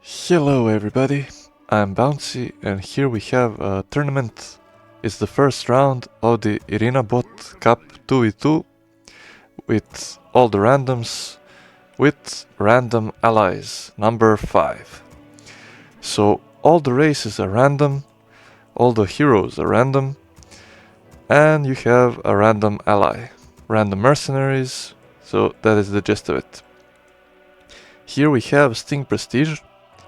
Hello everybody, I'm Bouncy and here we have a tournament. It's the first round of the Irinabot Cup 2v2 with all the randoms with random allies, number 5. So all the races are random, all the heroes are random, and you have a random ally, random mercenaries, so that is the gist of it. Here we have Sting Prestige.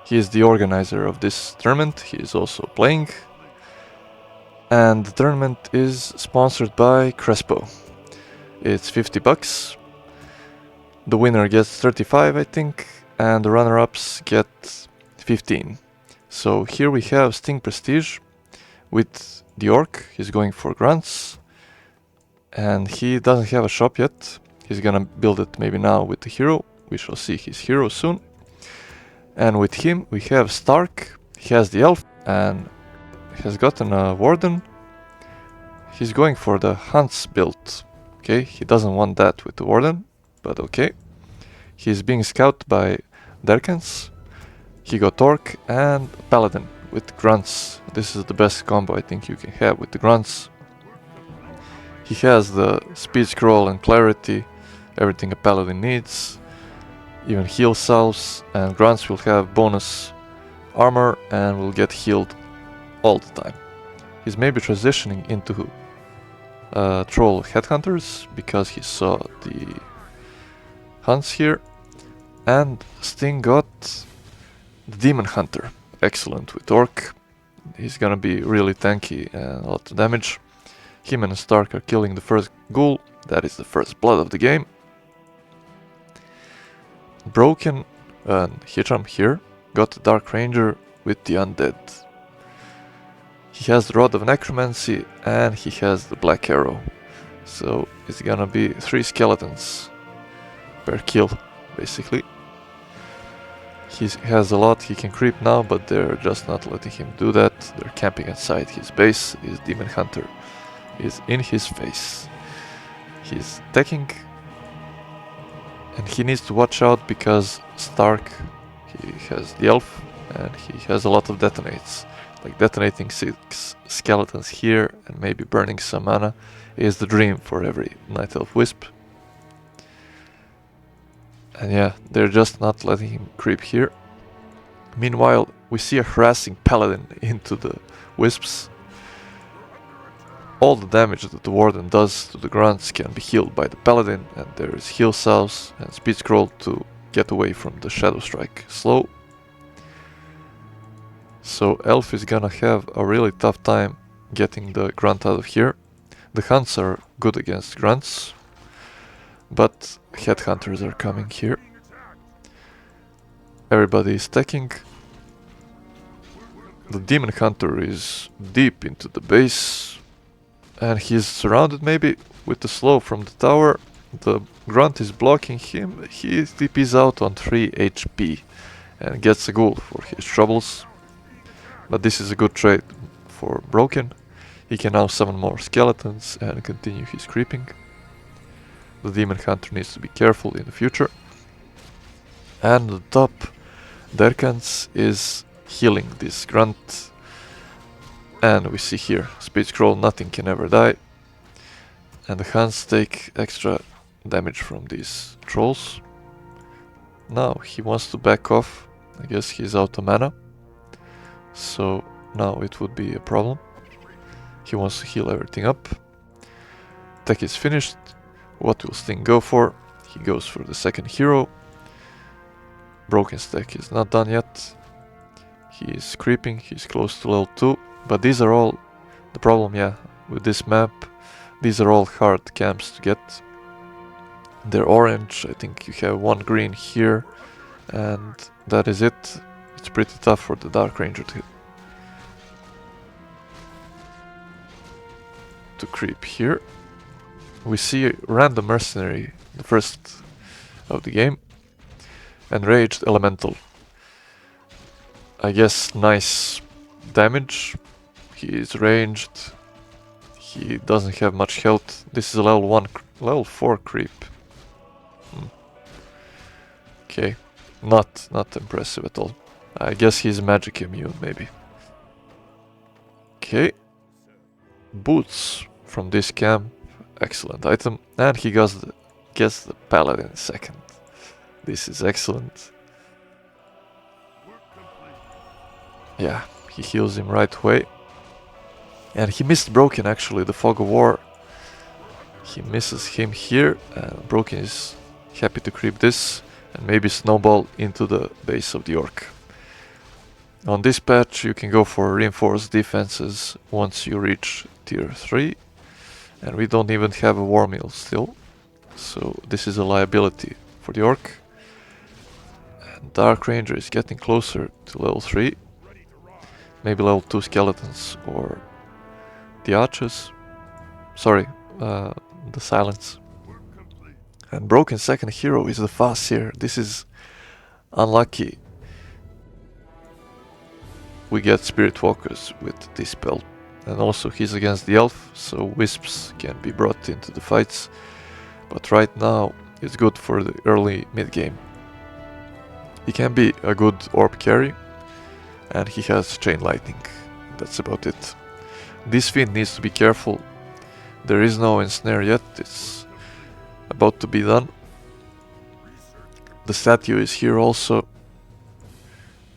He is the organizer of this tournament, he is also playing. And the tournament is sponsored by Crespo. It's 50 bucks. The winner gets 35, I think, and the runner-ups get 15. So here we have Sting Prestige with the Orc. He's going for grunts. And he doesn't have a shop yet. He's gonna build it maybe now with the hero. We shall see his hero soon. And with him we have Stark, he has the elf and he has gotten a warden. He's going for the Hunts build. Okay, he doesn't want that with the warden, but okay. He's being scouted by Derkans. He got Orc and Paladin with grunts. This is the best combo I think you can have with the grunts. He has the speed scroll and clarity, everything a Paladin needs. Even heal salves, and grunts will have bonus armor and will get healed all the time. He's maybe transitioning into troll headhunters because he saw the hunts here. And Sting got the demon hunter, excellent with orc. He's gonna be really tanky and a lot of damage. Him and Stark are killing the first ghoul, that is the first blood of the game. Broken and Hitram here got the Dark Ranger with the undead. He has the Rod of Necromancy and he has the Black Arrow. So it's gonna be 3 skeletons per kill, basically. He has a lot, he can creep now, but they're just not letting him do that. They're camping inside his base. His Demon Hunter is in his face. He's attacking. And he needs to watch out because Stark, he has the elf and he has a lot of detonates. Like detonating 6 skeletons here and maybe burning some mana is the dream for every Night Elf Wisp. And yeah, they're just not letting him creep here. Meanwhile, we see a harassing Paladin into the Wisps. All the damage that the warden does to the grunts can be healed by the paladin, and there is heal salves and speed scroll to get away from the shadow strike slow. So elf is gonna have a really tough time getting the grunt out of here. The hunts are good against grunts, but headhunters are coming here. Everybody is stacking. The demon hunter is deep into the base. And he's surrounded maybe with the slow from the tower. The grunt is blocking him. He TPs out on 3 HP and gets a ghoul for his troubles. But this is a good trade for Broken. He can now summon more skeletons and continue his creeping. The demon hunter needs to be careful in the future. And the top, Derkans is healing this grunt. And we see here, speed scroll, nothing can ever die. And the Hunts take extra damage from these trolls. Now he wants to back off. I guess he's out of mana. So now it would be a problem. He wants to heal everything up. Tech is finished. What will Sting go for? He goes for the second hero. Broken stack is not done yet. He is creeping, he's close to level 2. But these are all the problem, yeah, with this map. These are all hard camps to get. They're orange, I think you have 1 green here, and that is it. It's pretty tough for the Dark Ranger to creep here. We see a random mercenary, the first of the game, and Raged Elemental. I guess nice damage. He is ranged. He doesn't have much health. This is a level 4 creep. Okay, not impressive at all. I guess he's magic immune, maybe. Okay. Boots from this camp. Excellent item. And he gets the paladin second. This is excellent. Yeah, he heals him right away. And he missed Broken actually, the Fog of War. He misses him here, and Broken is happy to creep this and maybe snowball into the base of the Orc. On this patch you can go for reinforced defenses once you reach tier 3, and we don't even have a war mill still, so this is a liability for the Orc. And Dark Ranger is getting closer to level 3, maybe level 2 skeletons or the archers, sorry, the silence. And Broken second hero is the fast here. This is unlucky. We get Spirit Walkers with this spell. And also he's against the elf, so wisps can be brought into the fights. But right now it's good for the early mid game. He can be a good orb carry, and he has Chain Lightning. That's about it. This fiend needs to be careful. There is no ensnare yet, it's about to be done. The statue is here also,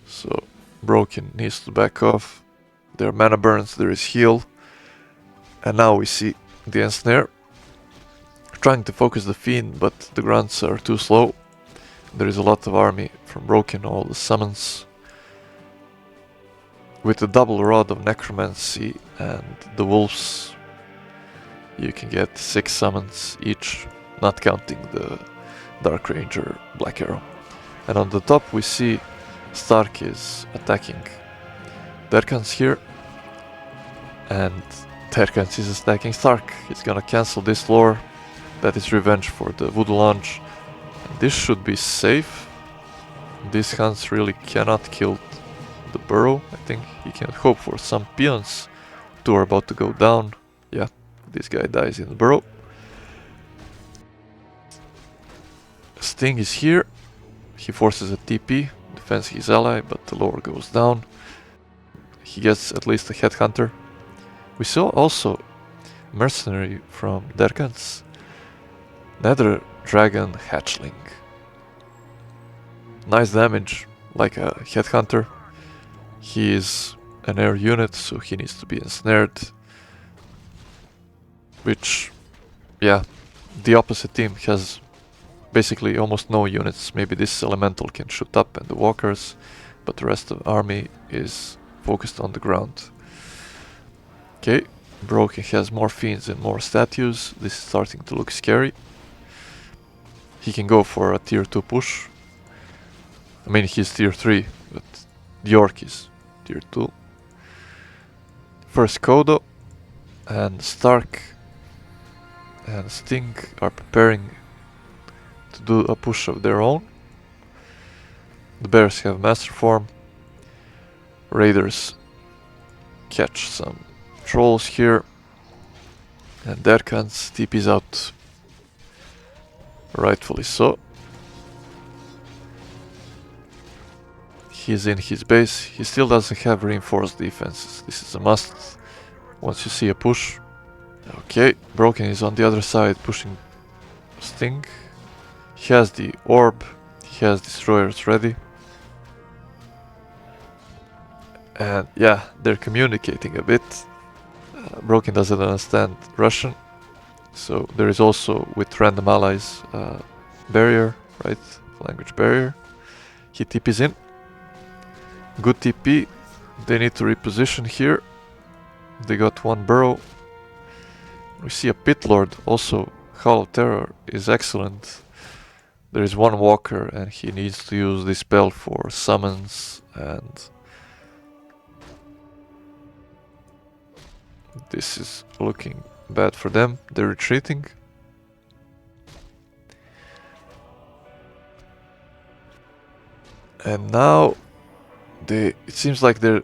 so Broken needs to back off. There are mana burns, there is heal, and now we see the ensnare. Trying to focus the fiend, but the grunts are too slow. There is a lot of army from Broken, all the summons. With the double rod of necromancy and the wolves, you can get 6 summons each, not counting the Dark Ranger Black Arrow. And on the top we see Stark is attacking Derkans here, and Derkans is attacking Stark. He's gonna cancel this lore. That is revenge for the Voodoo launch. And this should be safe. This Hans really cannot kill the burrow. I think he can hope for some peons. 2 are about to go down. Yeah, this guy dies in the burrow. Sting is here. He forces a TP, defends his ally, but the lore goes down. He gets at least a headhunter. We saw also mercenary from Derkans. Nether Dragon Hatchling. Nice damage, like a headhunter. He is an air unit, so he needs to be ensnared. Which, yeah, the opposite team has basically almost no units. Maybe this elemental can shoot up and the walkers, but the rest of the army is focused on the ground. Okay, Broken has more fiends and more statues. This is starting to look scary. He can go for a tier 2 push. I mean, he's tier 3, but the Orc is tier 2. First Kodo and Stark and Sting are preparing to do a push of their own. The bears have master form. Raiders catch some trolls here, and Derkans TP's out. Rightfully so. He's in his base. He still doesn't have reinforced defenses. This is a must once you see a push. Okay, Broken is on the other side pushing Sting. He has the orb. He has destroyers ready. And yeah, they're communicating a bit. Broken doesn't understand Russian. So there is also, with random allies, barrier, right? Language barrier. He TP's in. Good TP. They need to reposition here. They got 1 burrow. We see a Pit Lord also. Hall of Terror is excellent. There is 1 walker and he needs to use this spell for summons, and this is looking bad for them. They're retreating. And now it seems like they're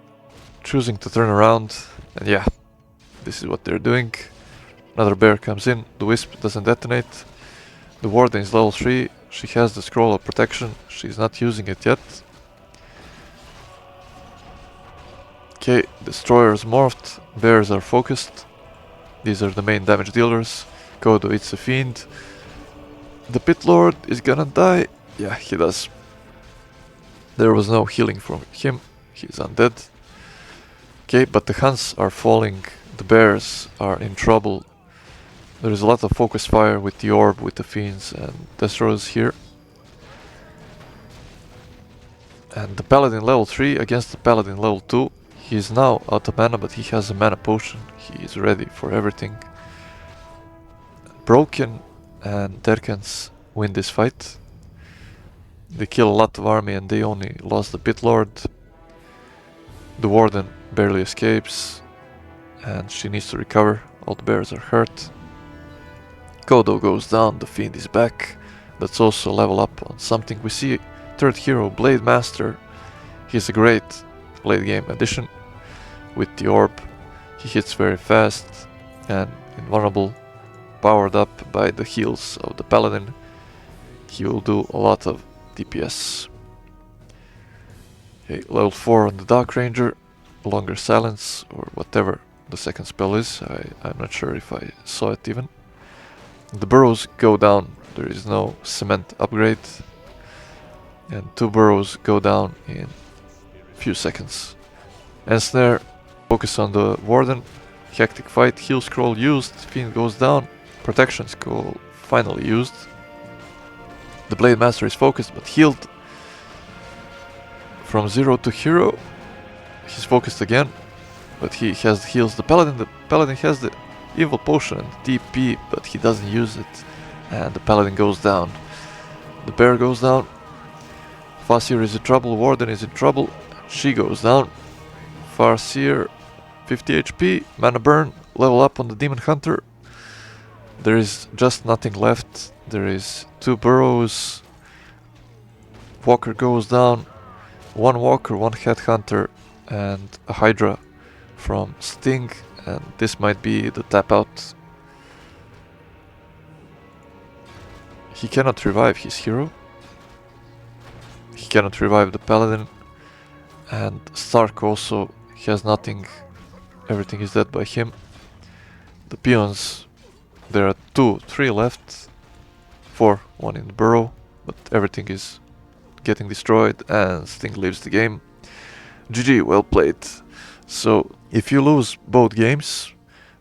choosing to turn around, and yeah, this is what they're doing. Another bear comes in, the wisp doesn't detonate. The warden is level 3, she has the scroll of protection, she's not using it yet. 2 Okay, destroyers morphed, bears are focused. These are the main damage dealers. Kodo eats a fiend. The pit lord is gonna die. Yeah, he does. There was no healing from him. He's undead. Okay, but the Huns are falling. The bears are in trouble. There is a lot of focus fire with the orb, with the fiends and destroyers here. And the paladin level 3 against the paladin level 2. He is now out of mana, but he has a mana potion. He is ready for everything. Broken and Derkans win this fight. They kill a lot of army and they only lost the pit lord. The warden barely escapes and she needs to recover. All the bears are hurt. Kodo goes down, the fiend is back. Let's also level up on something. We see third hero, Blade Master. He's a great late game addition. With the orb, he hits very fast and invulnerable. Powered up by the heals of the paladin, he will do a lot of DPS. Okay, level 4 on the Dark Ranger, longer silence or whatever the second spell is. I'm not sure if I saw it even. The burrows go down, there is no cement upgrade. And 2 burrows go down in a few seconds. Ensnare, focus on the warden. Hectic fight, heal scroll used, fiend goes down. Protection scroll finally used. The Blade Master is focused but healed. From 0 to hero. He's focused again, but he has heals the paladin. The paladin has the evil potion and DP, but he doesn't use it. And the paladin goes down. The bear goes down. Farseer is in trouble, warden is in trouble. She goes down. Farseer, 50 HP, mana burn, level up on the demon hunter. There is just nothing left. There is 2 burrows. Walker goes down. 1 walker, 1 headhunter, and a hydra from Sting. And this might be the tap out. He cannot revive his hero. He cannot revive the paladin. And Stark also has nothing. Everything is dead by him. The peons, there are 2, 3 left. 4, 1 in the burrow, but everything is getting destroyed and Sting leaves the game. GG, well played. So if you lose both games,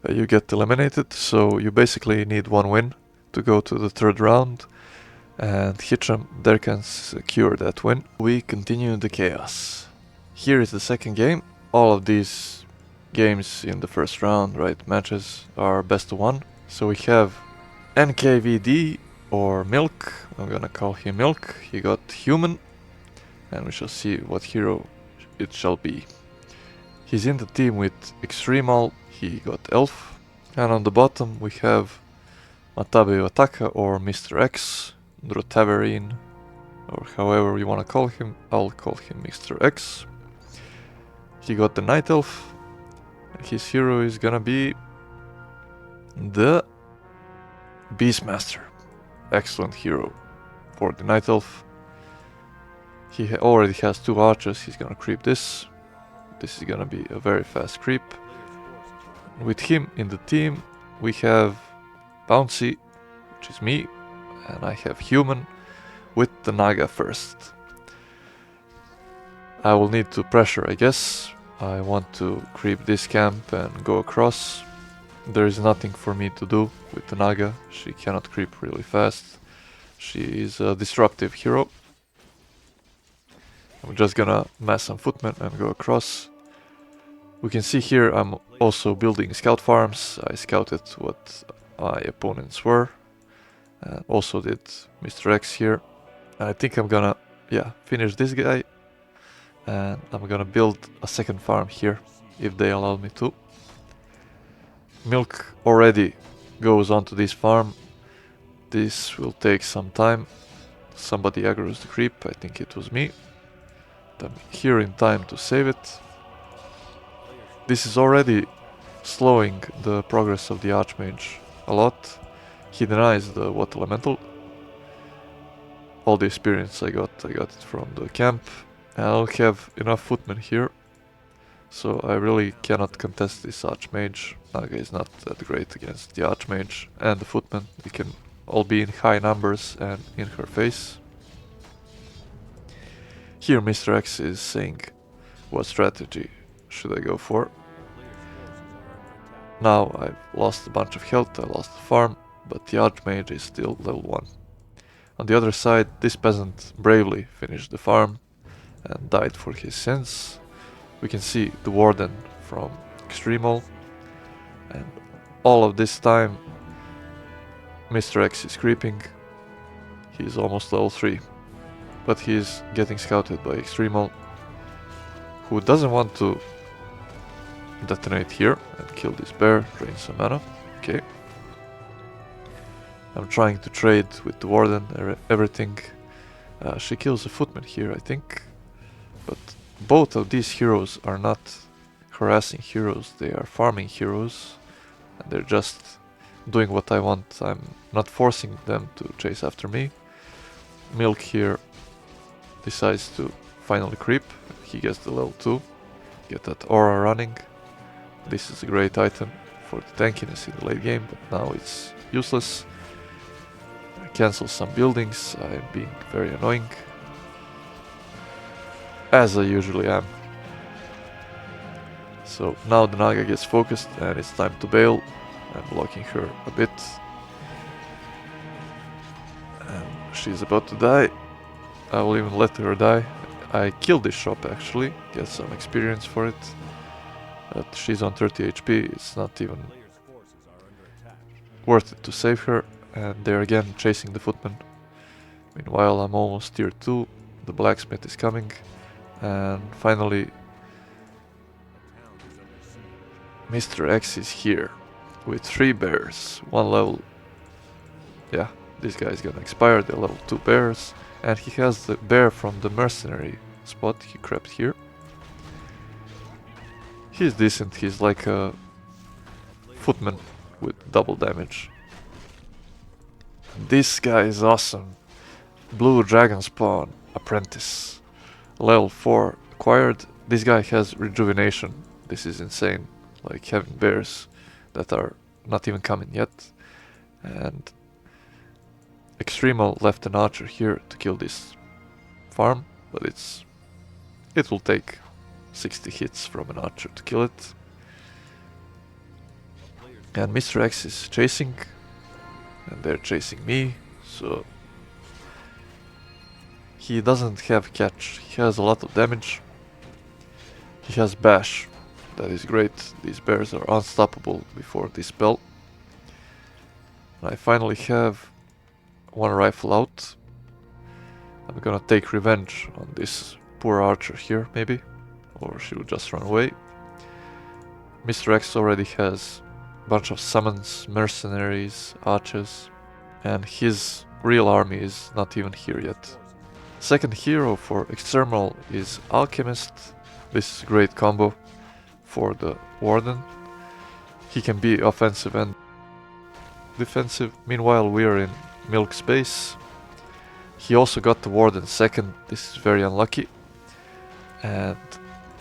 you get eliminated. So you basically need 1 win to go to the 3rd round. And Hitcham there can secure that win. We continue the chaos. Here is the 2nd game. All of these games in the 1st round, right, matches are best of 1. So we have NKVD or Milk. I'm gonna call him Milk. He got human. And we shall see what hero it shall be. He's in the team with Extremal. He got Elf. And on the bottom we have Matabe Wataka or Mr. X. Drotaverine, or however you want to call him. I'll call him Mr. X. He got the Night Elf. His hero is gonna be the Beastmaster. Excellent hero for the Night Elf. He already has 2 archers. He's gonna creep this. This is gonna be a very fast creep. With him in the team we have Bouncy, which is me. And I have human with the Naga first. I will need to pressure, I guess. I want to creep this camp and go across. There is nothing for me to do with the Naga. She cannot creep really fast. She is a disruptive hero. I'm just gonna mass some footmen and go across. We can see here I'm also building scout farms. I scouted what my opponents were. Also did Mr. X here. And I think I'm gonna, finish this guy. And I'm gonna build a 2nd farm here, if they allow me to. Milk already goes onto this farm. This will take some time. Somebody aggroes the creep, I think it was me. I'm here in time to save it. This is already slowing the progress of the Archmage a lot. He denies the Water Elemental. All the experience I got it from the camp. And I don't have enough footmen here. So I really cannot contest this Archmage. Naga is not that great against the Archmage and the Footman. They can all be in high numbers and in her face. Here Mr. X is saying, what strategy should I go for? Now I've lost a bunch of health, I lost the farm, but the Archmage is still level 1. On the other side, this peasant bravely finished the farm and died for his sins. We can see the Warden from Extremal, and all of this time Mr. X is creeping. He's almost level 3, but he's getting scouted by Extremal, who doesn't want to detonate here and kill this bear, drain some mana. Okay. I'm trying to trade with the Warden, everything. She kills a Footman here, I think. But both of these heroes are not harassing heroes, they are farming heroes. And they're just doing what I want. I'm not forcing them to chase after me. Milk here decides to finally creep. He gets the level 2. Get that aura running. This is a great item for the tankiness in the late game, but now it's useless. I cancel some buildings, I'm being very annoying. As I usually am. So now the Naga gets focused and it's time to bail. I'm blocking her a bit. And she's about to die. I will even let her die. I killed this shop actually, get some experience for it. But she's on 30 HP, it's not even worth it to save her. And they're again chasing the Footman. Meanwhile I'm almost tier 2, the blacksmith is coming. And finally Mr. X is here with 3 bears, 1 level. Yeah, this guy is gonna expire, they're level 2 bears. And he has the bear from the mercenary spot, he crept here. He's decent, he's like a Footman with double damage. This guy is awesome. Blue Dragon Spawn Apprentice. Level 4 acquired. This guy has rejuvenation. This is insane. Like having bears that are not even coming yet. And Extremal left an archer here to kill this farm, but it will take 60 hits from an archer to kill it. And Mr. X is chasing, and they're chasing me, so he doesn't have catch, he has a lot of damage. He has bash, that is great, these bears are unstoppable before this spell. And I finally have 1 rifle out. I'm gonna take revenge on this poor archer here, maybe, or she will just run away. Mr. X already has a bunch of summons, mercenaries, archers, and his real army is not even here yet. Second hero for Extremal is Alchemist. This is a great combo for the Warden. He can be offensive and defensive. Meanwhile we are in milk space. He also got the Warden second. This is very unlucky. And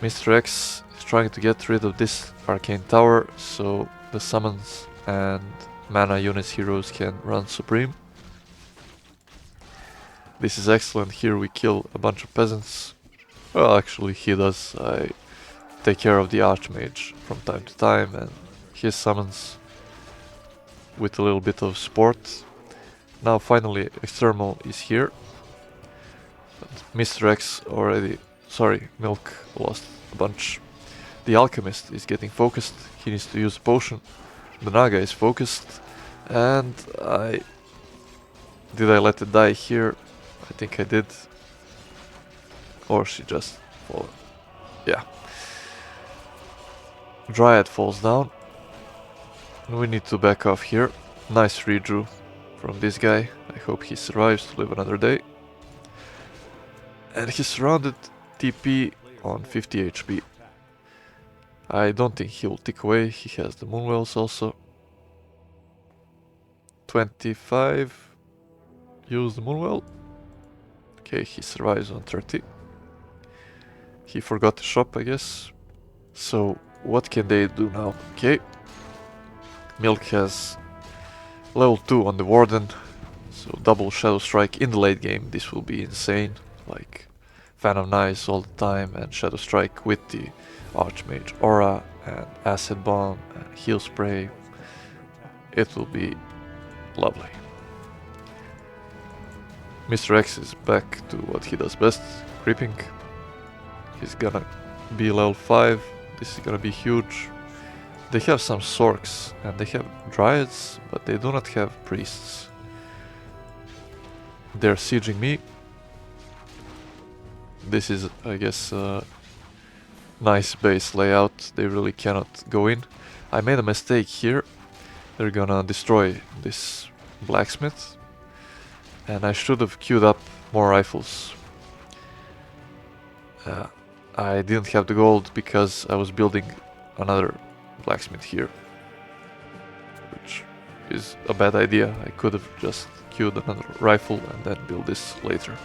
Mr. X is trying to get rid of this arcane tower so the summons and mana units heroes can run supreme. This is excellent. Here we kill a bunch of peasants. Well, actually he does. I take care of the Archmage from time to time and his summons with a little bit of support. Now finally Extremal is here. But Mr. X already... Sorry, Milk lost a bunch. The Alchemist is getting focused. He needs to use a potion. The Naga is focused. And Did I let it die here? I think I did. Or she just fallen. Yeah. Dryad falls down. We need to back off here. Nice redraw from this guy. I hope he survives to live another day. And he's surrounded TP on 50 HP. I don't think he will tick away. He has the Moonwells also. 25. Use the Moonwell. Okay, he survives on 30. He forgot the shop, I guess. So what can they do now? Okay. Milk has level 2 on the Warden, so double Shadow Strike in the late game. This will be insane. Like Fan of Knives all the time and Shadow Strike with the Archmage Aura and Acid Bomb and Heal Spray. It will be lovely. Mr. X is back to what he does best, creeping. He's gonna be level 5. This is gonna be huge. They have some Sorks and they have Dryads, but they do not have Priests. They're sieging me. This is, I guess, a nice base layout. They really cannot go in. I made a mistake here. They're gonna destroy this blacksmith. And I should have queued up more rifles. I didn't have the gold because I was building another blacksmith here, which is a bad idea. I could have just queued another rifle and then build this later.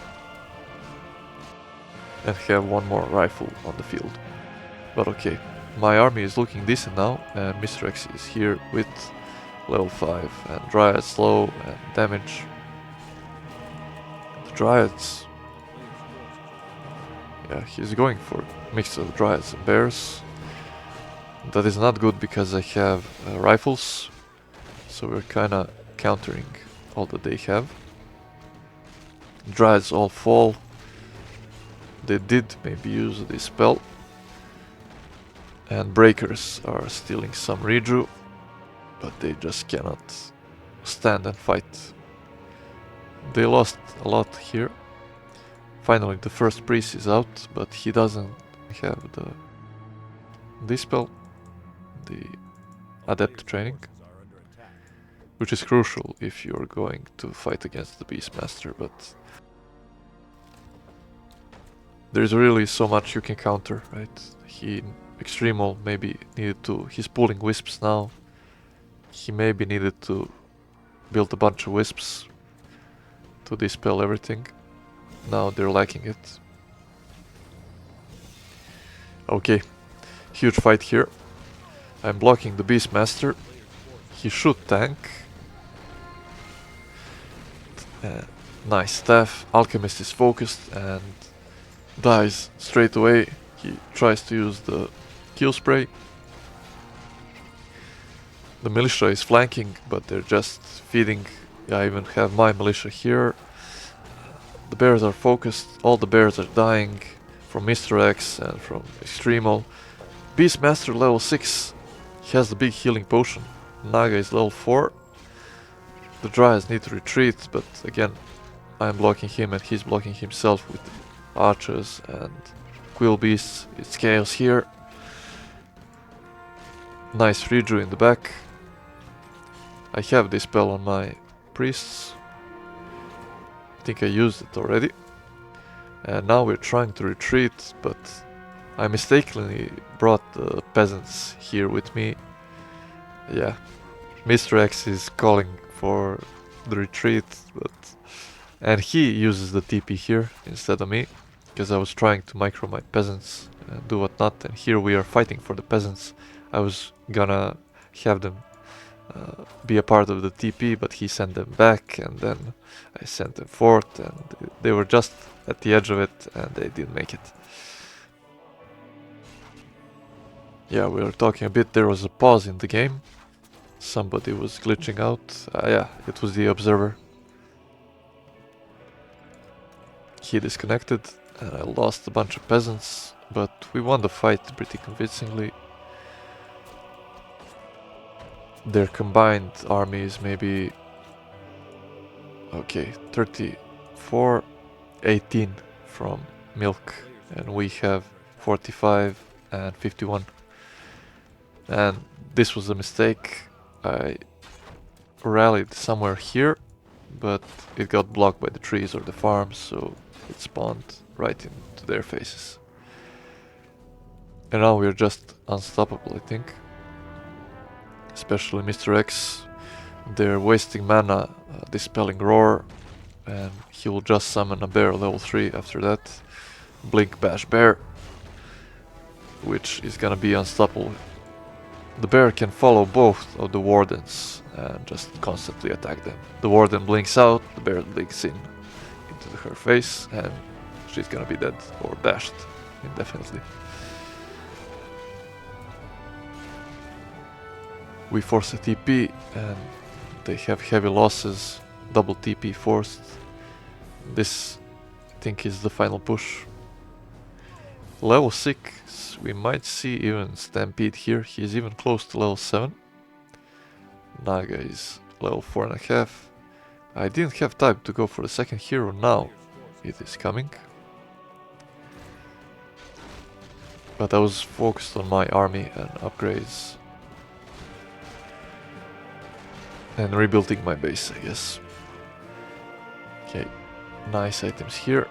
And have one more rifle on the field. But okay, my army is looking decent now, and Mr. X is here with level 5 and Dryad slow and damage. The Dryads... yeah, he's going for a mix of Dryads and Bears. That is not good because I have rifles, so we're kinda countering all that they have. Dryads all fall. They did maybe use this spell. And Breakers are stealing some reju, but they just cannot stand and fight. They lost a lot here. Finally the first priest is out, but he doesn't have the Dispel, the Adept training, which is crucial if you're going to fight against the Beastmaster, but there's really so much you can counter, right? He Extremal maybe needed to... he's pulling wisps now. He maybe needed to build a bunch of wisps to dispel everything. Now they're lacking it. Okay, huge fight here. I'm blocking the Beastmaster. He should tank. Nice staff. Alchemist is focused and dies straight away. He tries to use the kill spray. The militia is flanking, but they're just feeding. I even have my militia here. The bears are focused. All the bears are dying from Mr. X and from Extremal. Beastmaster level 6. He has the big healing potion. Naga is level 4. The Dryads need to retreat, but again, I'm blocking him and he's blocking himself with the archers and Quill Beasts. It's chaos here. Nice reju in the back. I have this spell on my priests. I think I used it already. And now we're trying to retreat, but I mistakenly brought the peasants here with me. Yeah, Mr. X is calling for the retreat, and he uses the TP here instead of me, because I was trying to micro my peasants and do whatnot, and here we are fighting for the peasants. I was gonna have them be a part of the TP, but he sent them back, and then I sent them forth, and they were just at the edge of it, and they didn't make it. Yeah, we were talking a bit, there was a pause in the game. Somebody was glitching out. Yeah, it was the observer. He disconnected, and I lost a bunch of peasants, but we won the fight pretty convincingly. Their combined army is maybe... okay, 34, 18 from Milk, and we have 45 and 51. And this was a mistake. I rallied somewhere here, but it got blocked by the trees or the farms, so it spawned right into their faces. And now we're just unstoppable, I think. Especially Mr. X. They're wasting mana, dispelling Roar, and he will just summon a bear level 3 after that. Blink Bash Bear. which is gonna be unstoppable. The bear can follow both of the wardens and just constantly attack them. The warden blinks out, the bear blinks in into her face, and she's gonna be dead or dashed indefinitely. We force a TP and they have heavy losses, double TP forced. This, I think, is the final push. Level 6, we might see even Stampede here. He is even close to level 7. Naga is level 4.5. I didn't have time to go for the second hero, now it is coming. But I was focused on my army and upgrades. And rebuilding my base, I guess. Okay, nice items here.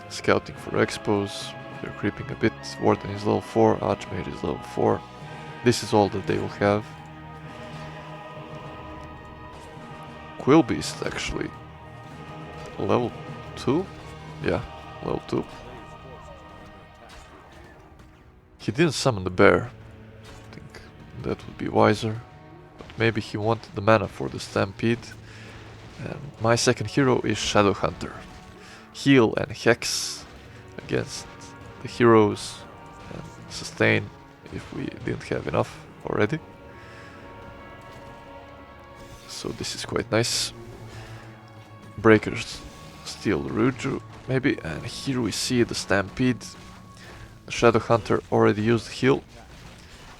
Scouting for expos, they're creeping a bit. Warden is level 4, Archmage is level 4. This is all that they will have. Quillbeast actually. Level 2? Yeah, level 2. He didn't summon the bear. I think that would be wiser. But maybe he wanted the mana for the Stampede. And my second hero is Shadowhunter. Heal and Hex against the heroes and sustain if we didn't have enough already. So this is quite nice. Breakers steal Ruju maybe, and here we see the Stampede. The Shadowhunter already used heal,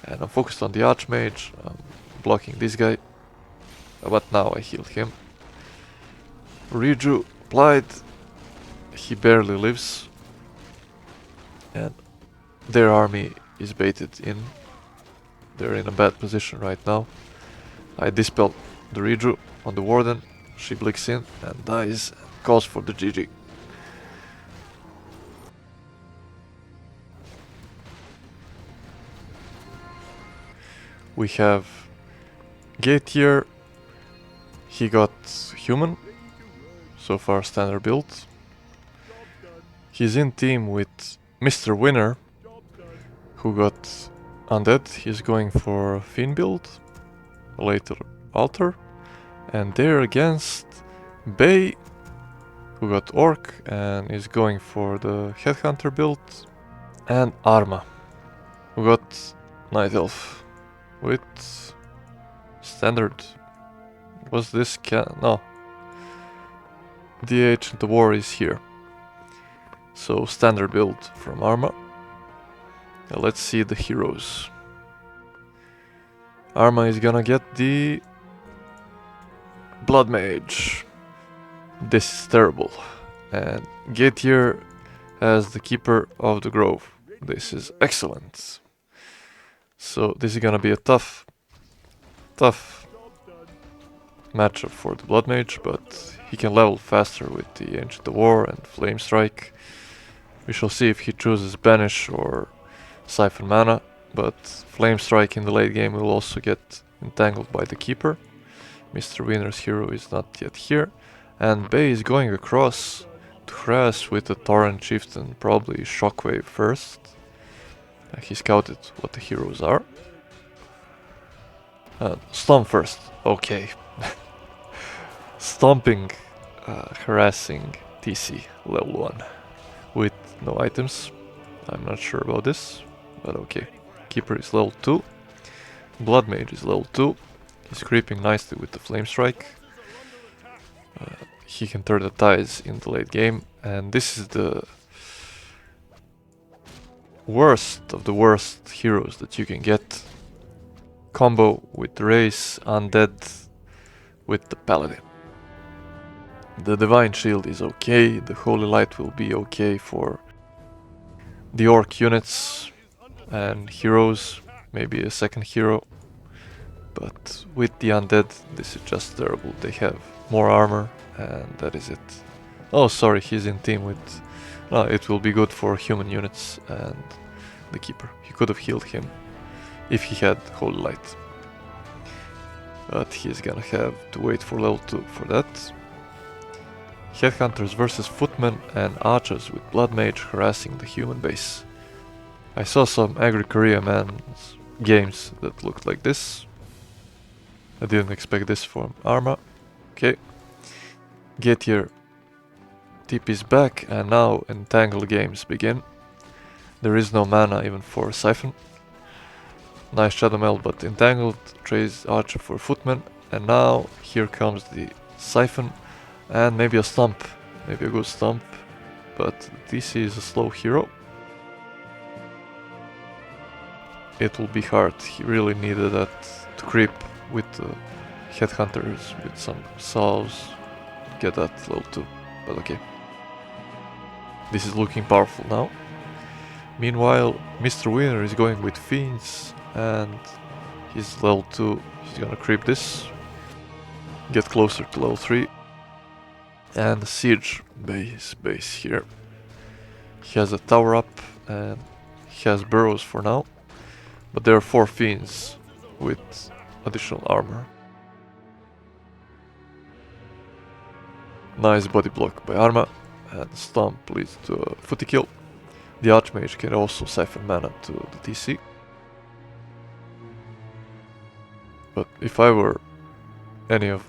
and I'm focused on the Archmage. I'm blocking this guy, but now I heal him. Ruju applied. He barely lives, and their army is baited in. They're in a bad position right now. I dispel the Ruju on the Warden. She blinks in and dies, and calls for the GG. We have Gate here. He got human. So far standard build. He's in team with Mr. Winner, who got undead. He's going for Fiend build, later Altar. And they're against Bay, who got Orc and is going for the Headhunter build. And Arma, who got Night Elf with standard. Was this no. The Ancient War is here. So standard build from Arma. Now let's see the heroes. Arma is gonna get the Blood Mage. This is terrible. And Gaetier has the Keeper of the Grove. This is excellent. So this is gonna be a tough matchup for the Blood Mage, but he can level faster with the Ancient War and Flame Strike. We shall see if he chooses Banish or Siphon Mana, but Flame Strike in the late game will also get entangled by the Keeper. Mr. Winner's hero is not yet here, and Bay is going across to harass with the Torrent Chieftain, probably Shockwave first. He scouted what the heroes are. Stomp first, okay. Stomping, harassing TC level 1 with no items. I'm not sure about this, but okay. Keeper is level 2. Blood Mage is level 2. He's creeping nicely with the Flame Strike. He can turn the tides in the late game, and this is the worst of the worst heroes that you can get. Combo with the Race, Undead with the Paladin. The Divine Shield is okay, the Holy Light will be okay for the Orc units and heroes, maybe a second hero. But with the Undead, this is just terrible. They have more armor, and that is it. Oh, sorry, he's in team with... No, it will be good for human units and the Keeper. He could have healed him if he had Holy Light. But he's gonna have to wait for level 2 for that. Headhunters versus footmen and archers with blood mage harassing the human base. I saw some Agri Korea man's games that looked like this. I didn't expect this from Arma. Okay. Get here. TP's back and now Entangle games begin. There is no mana even for Siphon. Nice Shadow Meld, but Entangled trades Archer for Footman. And now here comes the Siphon and maybe a Stump. Maybe a good Stump. But DC is a slow hero. It will be hard. He really needed that to creep with Headhunters, with some salves. Get that level 2. But okay. This is looking powerful now. Meanwhile, Mr. Winner is going with Fiends and he's level 2. He's gonna creep this. Get closer to level 3. And Siege base here. He has a tower up and he has burrows for now. But there are 4 Fiends with additional armor. Nice body block by Arma. And Stomp leads to a footy kill. The Archmage can also siphon mana to the TC. But if I were any of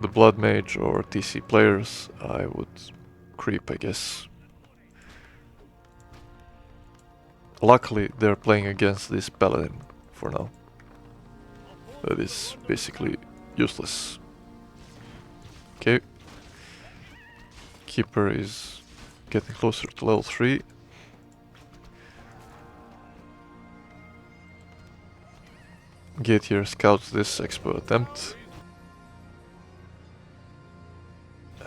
the Blood Mage or TC players, I would creep, I guess. Luckily, they're playing against this Paladin for now. That is basically useless. Okay. Keeper is getting closer to level 3. Gate here scouts this expo attempt.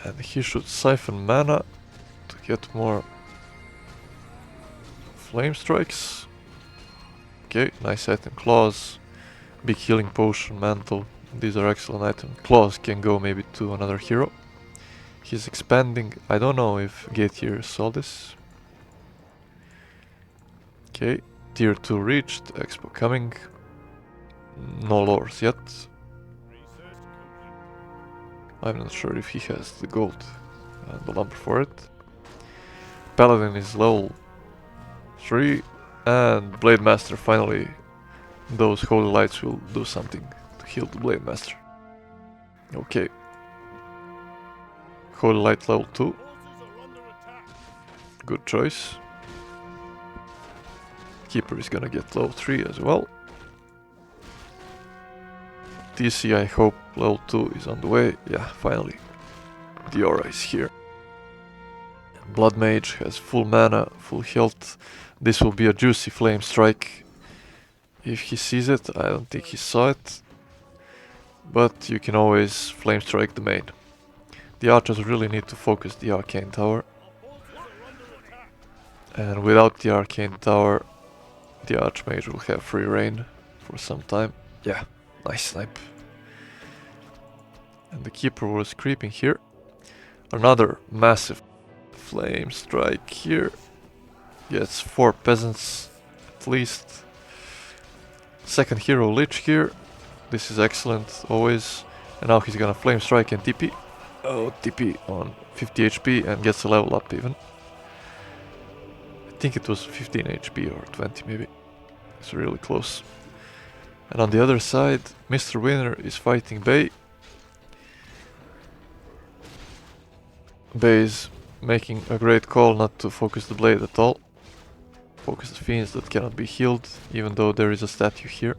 And he should siphon mana to get more flame strikes. Okay, nice item. Claws, big healing potion, mantle. These are excellent items. Claws can go maybe to another hero. He's expanding. I don't know if Gate here saw this. Okay, tier 2 reached. Expo coming. No lores yet. I'm not sure if he has the gold and the lumber for it. Paladin is level 3 and Blade Master finally. Those holy lights will do something to heal the Blade Master. Okay. Holy light level 2. Good choice. Keeper is gonna get level 3 as well. TC, I hope level 2 is on the way. Yeah, finally. The aura is here. Blood Mage has full mana, full health. This will be a juicy flame strike. If he sees it, I don't think he saw it. But you can always flame strike the main. The archers really need to focus the arcane tower. And without the arcane tower, the archmage will have free reign for some time. Yeah. Nice snipe. And the keeper was creeping here. Another massive flame strike here. Gets 4 peasants at least. Second hero Lich here. This is excellent always. And now he's gonna flame strike and TP. Oh, TP on 50 HP and gets a level up even. I think it was 15 HP or 20 maybe. It's really close. And on the other side, Mr. Winner is fighting Bay. Bay is making a great call not to focus the blade at all. Focus the fiends that cannot be healed, even though there is a statue here.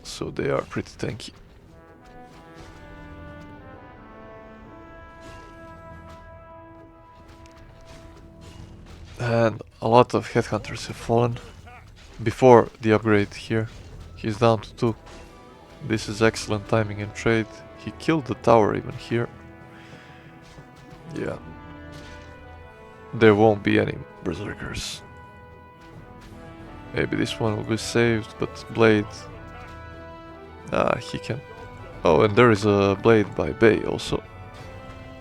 So they are pretty tanky. And a lot of headhunters have fallen. Before the upgrade here, he's down to 2. This is excellent timing and trade. He killed the tower even here. Yeah. There won't be any berserkers. Maybe this one will be saved, but Blade... he can... Oh, and there is a Blade by Bay also.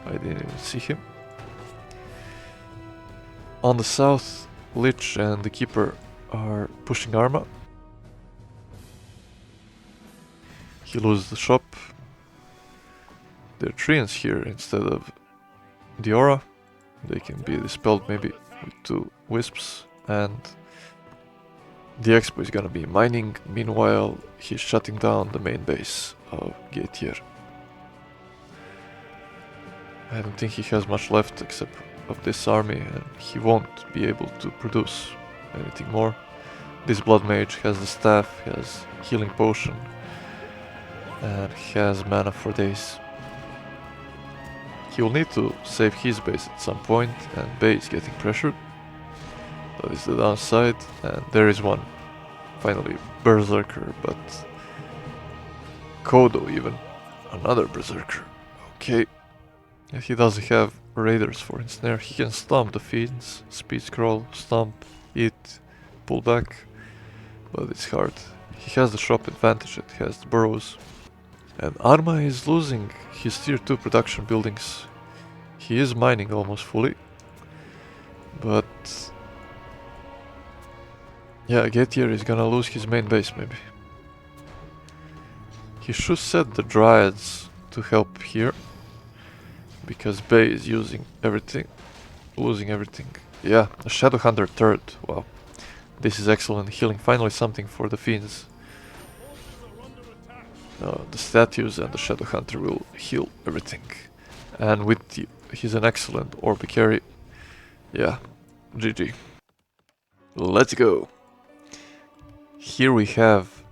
I didn't even see him. On the south, Lich and the Keeper are pushing Arma. He loses the shop. their treants here instead of the aura. They can be dispelled maybe with 2 wisps, and the expo is gonna be mining. Meanwhile, he's shutting down the main base of ATR. I don't think he has much left except of this army, and he won't be able to produce anything more. This blood mage has the staff, he has healing potion, and he has mana for days. He will need to save his base at some point, and Bay is getting pressured. That is the downside, and there is one. Finally, Berserker, but Kodo even. Another Berserker. Okay. And he doesn't have Raiders for ensnare. He can stomp the fiends, speed scroll, stomp, eat, pull back, but it's hard. He has the shop advantage, it has the burrows. And Arma is losing his tier 2 production buildings. He is mining almost fully, but yeah, Getier is gonna lose his main base maybe. He should set the Dryads to help here, because Bay is using everything, losing everything. Yeah, a Shadowhunter third, wow. This is excellent, healing finally something for the fiends. The statues and the Shadowhunter will heal everything. And with he's an excellent Orb carry. Yeah, GG. Let's go. Here we have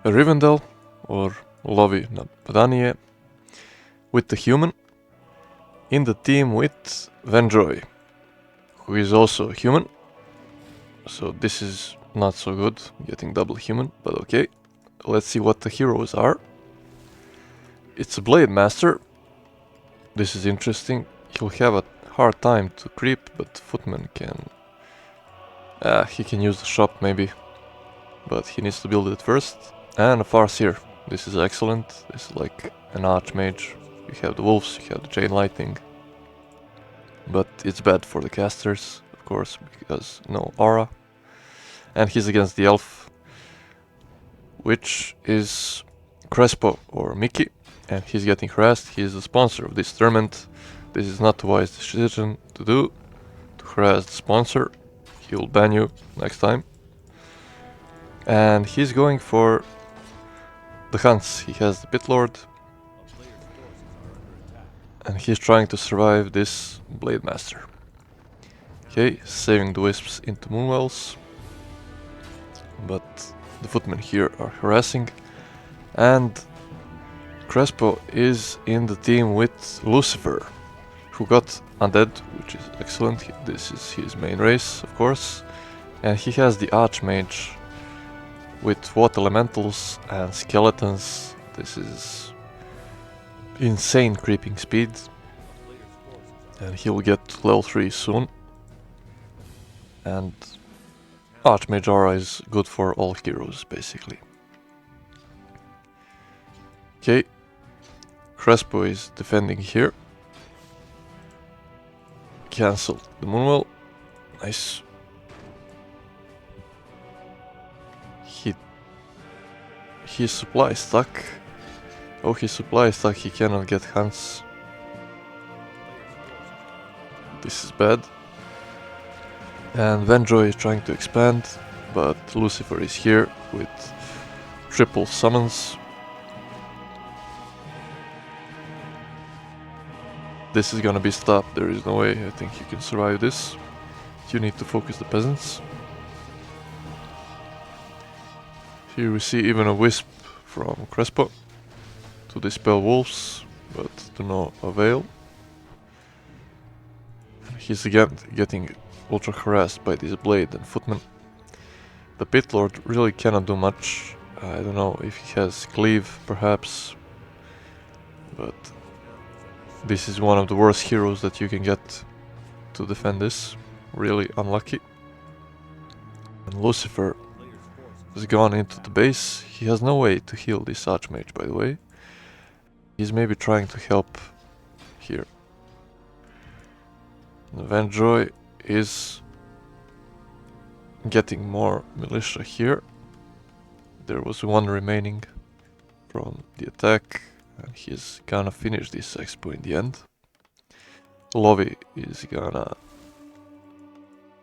a Rivendell, or Lovi Napadanie, with the human, in the team with Vendroy, who is also human. So this is not so good, getting double human, but okay. Let's see what the heroes are. It's a Blade Master. This is interesting. He'll have a hard time to creep, but Footman can... he can use the shop maybe, but he needs to build it first. And a Farseer. This is excellent. This is like an Archmage. You have the Wolves, you have the Chain Lightning. But it's bad for the casters, of course, because no aura. And he's against the Elf, which is Crespo or Mickey, and he's getting harassed. He is the sponsor of this tournament. This is not a wise decision to do, to harass the sponsor. He will ban you next time. And he's going for the Hunts. He has the Pit Lord, and he's trying to survive this Blade Master. Okay, saving the Wisps into Moonwells, but the Footmen here are harassing, and Crespo is in the team with Lucifer, who got Undead, which is excellent. This is his main race, of course, and he has the Archmage with Water Elementals and Skeletons. This is insane creeping speed, and he'll get level 3 soon. And Archmage Aura is good for all heroes, basically. Okay, Crespo is defending here. Cancel the Moonwell. Nice. His supply is stuck. Oh, his supply is stuck, he cannot get Hunts. This is bad. And Vendroy is trying to expand, but Lucifer is here with triple summons. This is gonna be stopped, there is no way I think you can survive this. You need to focus the peasants. Here we see even a Wisp from Crespo to dispel wolves, but to no avail. He's again getting ultra harassed by this Blade and Footman. The Pit Lord really cannot do much. I don't know if he has Cleave perhaps, but this is one of the worst heroes that you can get to defend this. Really unlucky. And Lucifer has gone into the base. He has no way to heal this Archmage, by the way. He's maybe trying to help here. Vendroy is getting more militia here. There was one remaining from the attack, and he's gonna finish this expo in the end. Lovey is gonna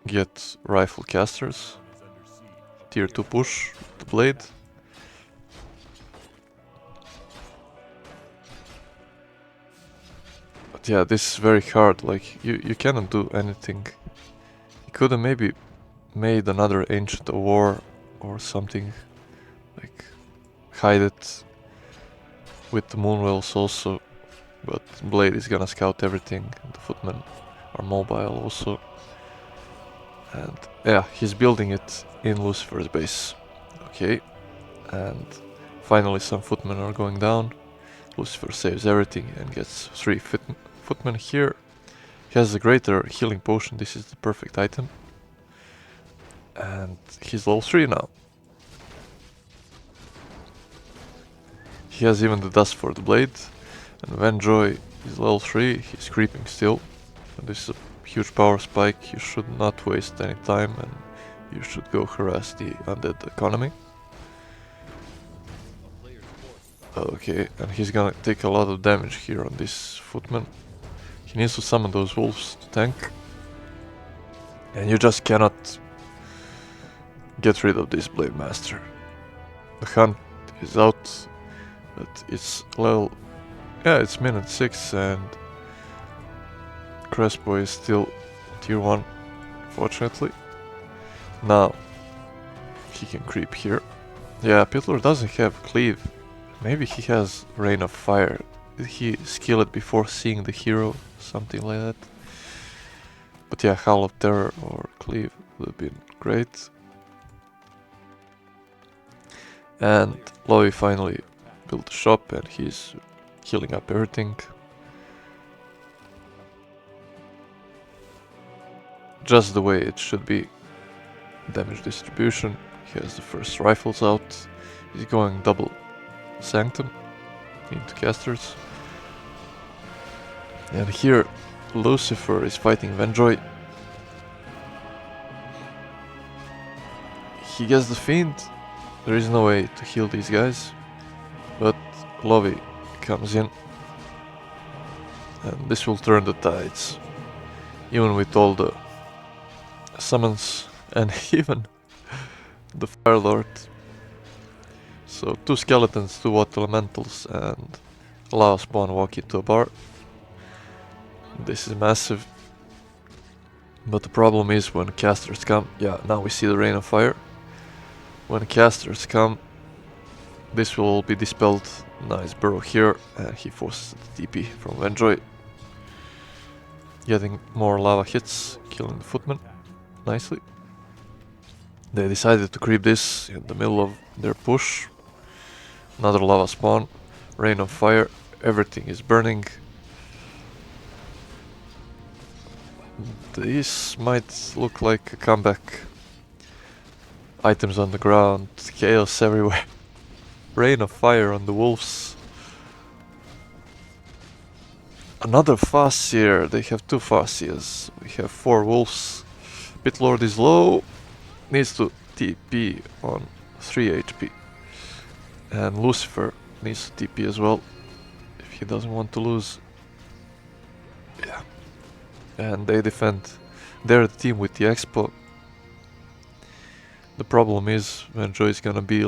get rifle casters, tier 2 push, the blade. But yeah, this is very hard, like you cannot do anything. You could have maybe made another Ancient of War or something, like hide it with the Moonwells also, but Blade is gonna scout everything, the Footmen are mobile also. And yeah, he's building it in Lucifer's base. Okay, and finally some Footmen are going down. Lucifer saves everything and gets 3 Footmen here. He has a greater healing potion, this is the perfect item. And he's level 3 now. He has even the dust for the blade. And Venjoy is level 3, he's creeping still. And this is a huge power spike, you should not waste any time and you should go harass the undead economy. Okay, and he's gonna take a lot of damage here on this Footman. He needs to summon those wolves to tank. And you just cannot get rid of this Blade Master. The hunt is out, but it's level... yeah, it's minute 6 and Crespo is still tier 1, fortunately. Now, he can creep here. Yeah, Pitler doesn't have cleave. Maybe he has Rain of Fire. Did he skill it before seeing the hero? Something like that. But yeah, Howl of Terror or cleave would have been great. And Lowy finally built a shop and he's healing up everything. Just the way it should be. Damage distribution. He has the first rifles out. He's going double Sanctum into casters. And here Lucifer is fighting Venjoy. He gets the Fiend. There is no way to heal these guys. But Lovey comes in. And this will turn the tides. Even with all the summons and even the Fire Lord. So 2 skeletons, 2 water elementals and lava spawn walk into a bar. This is massive. But the problem is when casters come, yeah, now we see the Rain of Fire. When casters come, this will all be dispelled. Nice burrow here and he forces the TP from Venjoy. Getting more lava hits, killing the Footman nicely. They decided to creep this in the middle of their push. Another lava spawn, Rain of Fire, everything is burning. This might look like a comeback. Items on the ground, chaos everywhere. Rain of Fire on the wolves. Another Farseer, they have 2 Farseers. We have 4 wolves. Pitlord is low, needs to TP on 3 HP. And Lucifer needs to TP as well, if he doesn't want to lose. Yeah. And they defend. They're the team with the Expo. The problem is Venjoy is gonna be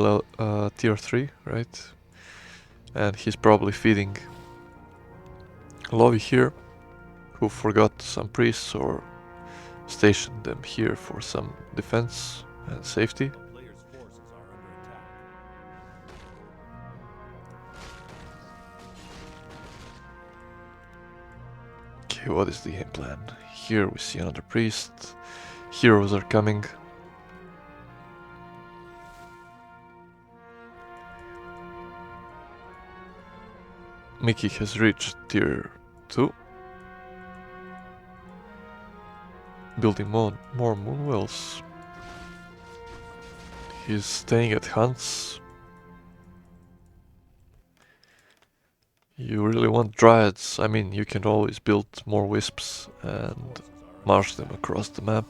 tier 3, right? And he's probably feeding Lovey here, who forgot some priests or stationed them here for some defense and safety. Okay, what is the game plan? Here we see another priest. Heroes are coming. Mickey has reached tier 2. Building more Moonwells. He's staying at Hans. You really want Dryads? I mean, you can always build more Wisps and march them across the map.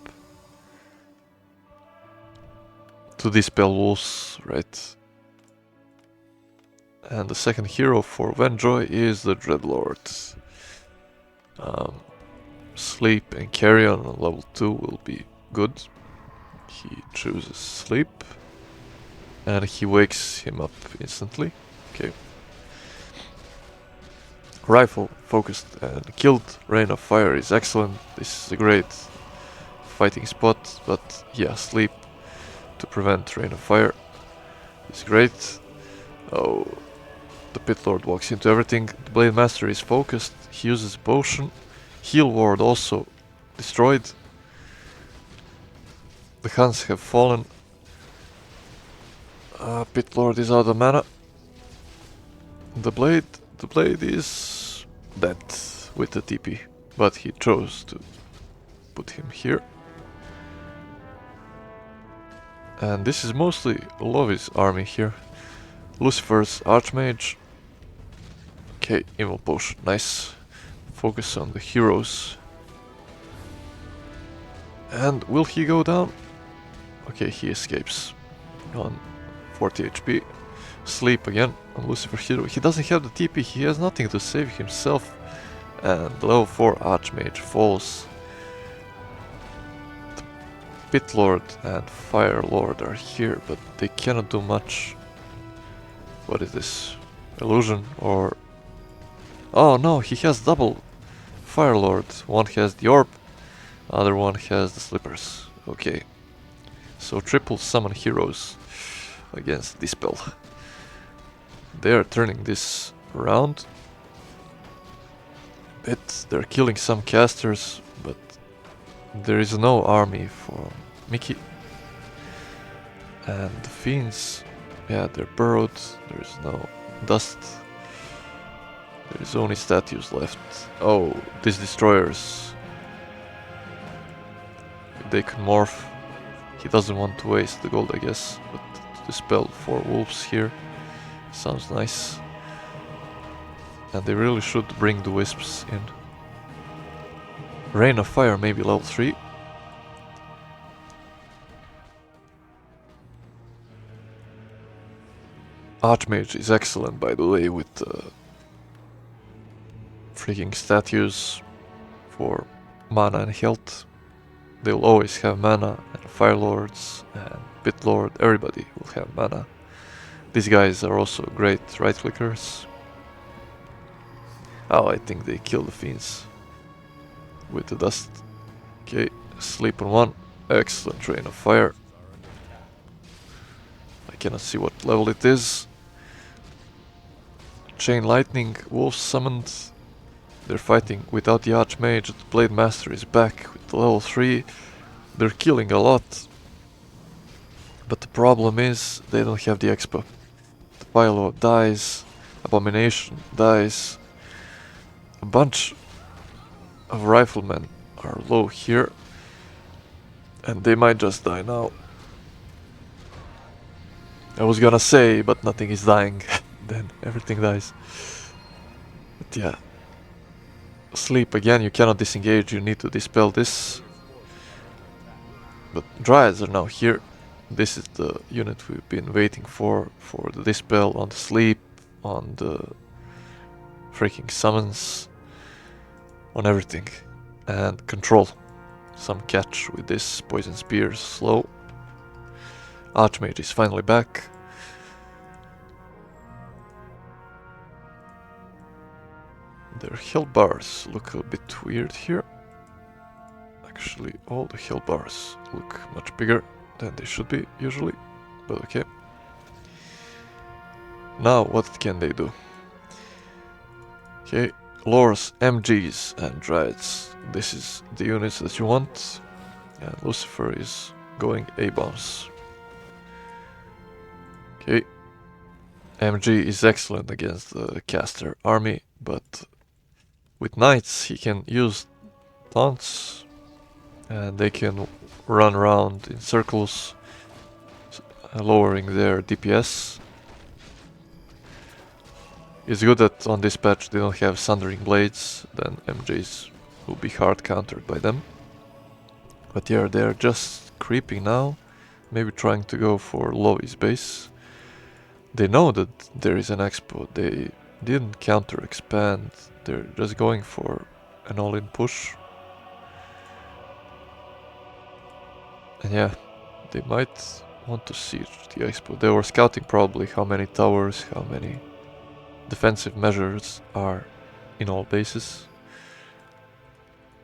To dispel wolves, right? And the second hero for Venjoy is the Dreadlord. Sleep and Carrion on level 2 will be good. He chooses Sleep. And he wakes him up instantly. Okay. Rifle, focused and killed. Rain of Fire is excellent. This is a great fighting spot, but yeah, Sleep to prevent Rain of Fire is great. Oh, the Pit Lord walks into everything. The Blade Master is focused. He uses Potion. Heal Ward also destroyed. The Huns have fallen. Pit Lord is out of mana. The Blade is dead with the TP, but he chose to put him here. And this is mostly Lovi's army here. Lucifer's Archmage. Okay, Evil Potion, nice. Focus on the heroes. And will he go down? Okay, he escapes on 40 HP. Sleep again on Lucifer hero. He doesn't have the TP, he has nothing to save himself. And level 4 Archmage falls. The Pit Lord and Fire Lord are here, but they cannot do much. What is this? Illusion or... Oh no, he has double Fire Lord. One has the orb, other one has the slippers. Okay. So triple summon heroes against Dispel. They are turning this around. They're killing some casters, but there is no army for Mickey. And the Fiends, yeah, they're burrowed. There is no dust. There is only statues left. Oh, these destroyers. They can morph. He doesn't want to waste the gold, I guess, but to dispel 4 wolves here sounds nice. And they really should bring the wisps in. Rain of Fire, maybe level 3. Archmage is excellent, by the way, with freaking statues for mana and health. They'll always have mana, and Fire Lords and Pit Lord, everybody will have mana. These guys are also great right clickers. Oh, I think they kill the Fiends with the dust. Okay, Sleep on 1. Excellent Rain of Fire. I cannot see what level it is. Chain Lightning, Wolves summoned. They're fighting without the Archmage. The Blade Master is back with the level 3. They're killing a lot. But the problem is they don't have the expo. The Pylo dies. Abomination dies. A bunch of riflemen are low here. And they might just die now. I was gonna say, but nothing is dying. Then everything dies. But yeah. Sleep again, you cannot disengage, you need to dispel this. But Dryads are now here. This is the unit we've been waiting for the dispel on the sleep, on the freaking summons, on everything. And control. Some catch with this poison spear, slow. Archmage is finally back. Their health bars look a bit weird here. Actually, all the health bars look much bigger than they should be usually, but okay. Now, what can they do? Okay, Lores, MGs and Dryads. This is the units that you want. And Lucifer is going A-bombs. Okay. MG is excellent against the caster army, but with knights he can use taunts and they can run around in circles, lowering their DPS. It's good that on this patch they don't have Sundering Blades, then MJs will be hard countered by them. But yeah, they're just creeping now, maybe trying to go for Lovi's base. They know that there is an expo. They didn't counter expand. They're just going for an all-in push. And yeah, they might want to siege the expo. They were scouting probably how many towers, how many defensive measures are in all bases.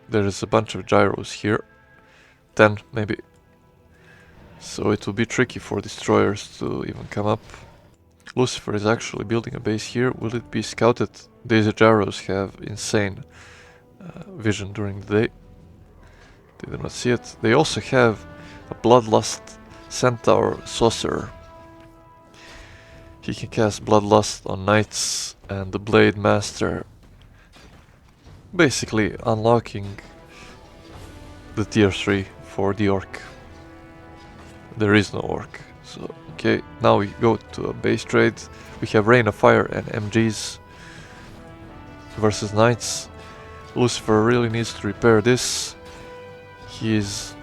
There is a bunch of gyros here. 10 maybe. So it will be tricky for destroyers to even come up. Lucifer is actually building a base here. Will it be scouted? These gyros have insane vision during the day. They do not see it. They also have a Bloodlust Centaur Sorcerer. He can cast Bloodlust on Knights and the Blade Master, basically unlocking the tier 3 for the Orc. There is no Orc. So, okay, now we go to a base trade. We have Rain of Fire and MGs versus Knights. Lucifer really needs to repair this. He is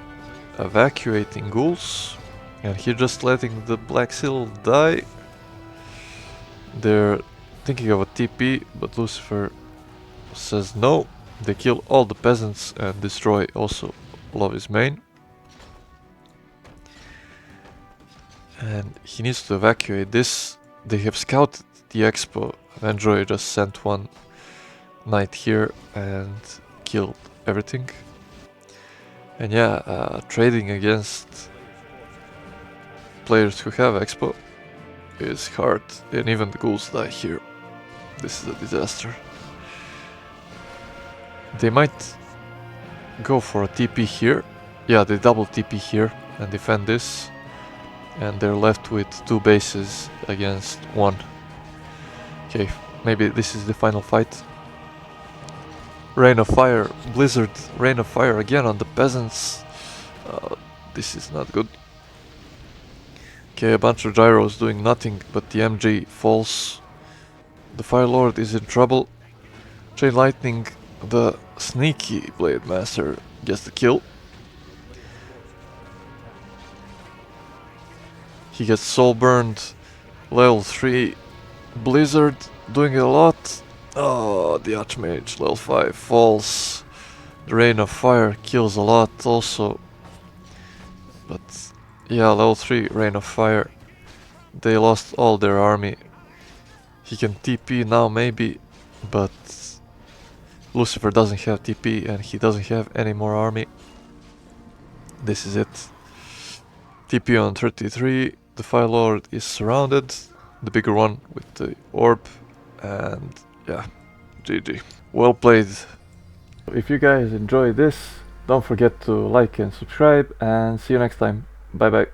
evacuating ghouls and he's just letting the Black Seal die. They're thinking of a TP, but Lucifer says no. They kill all the peasants and destroy also all of his main. And he needs to evacuate this. They have scouted the expo. Enjoy just sent one knight here and killed everything. And yeah, trading against players who have expo is hard, and even the ghouls die here. This is a disaster. They might go for a TP here. Yeah, they double TP here and defend this. And they're left with 2 bases against 1. Okay, maybe this is the final fight. Rain of Fire, Blizzard, Rain of Fire again on the peasants. This is not good. Okay, a bunch of gyros doing nothing, but the MG falls. The Fire Lord is in trouble. Chain Lightning, the sneaky Blade Master, gets the kill. He gets soul burned. Level 3 Blizzard doing a lot. Oh, the Archmage level 5 falls. The Rain of Fire kills a lot also. But yeah, level 3 Rain of Fire. They lost all their army. He can TP now maybe, but Lucifer doesn't have TP and he doesn't have any more army. This is it. TP on 33. The Fire Lord is surrounded, the bigger one with the orb, and yeah, GG. Well played. If you guys enjoyed this, don't forget to like and subscribe, and see you next time. Bye bye.